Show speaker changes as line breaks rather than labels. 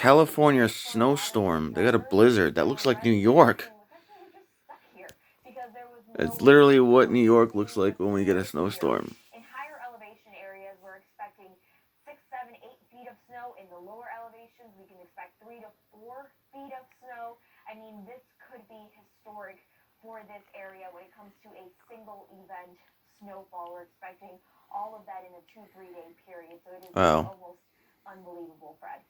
California snowstorm. They got a blizzard. That looks like New York. It's literally what New York looks like when we get a snowstorm.
In higher elevation areas, we're expecting 6, 7, 8 feet of snow. In the lower elevations, we can expect 3 to 4 feet of snow. I mean, this could be historic for this area when it comes to a single event snowfall. We're expecting all of that in a 2-3 day period. So it is
Wow.
almost unbelievable, Fred.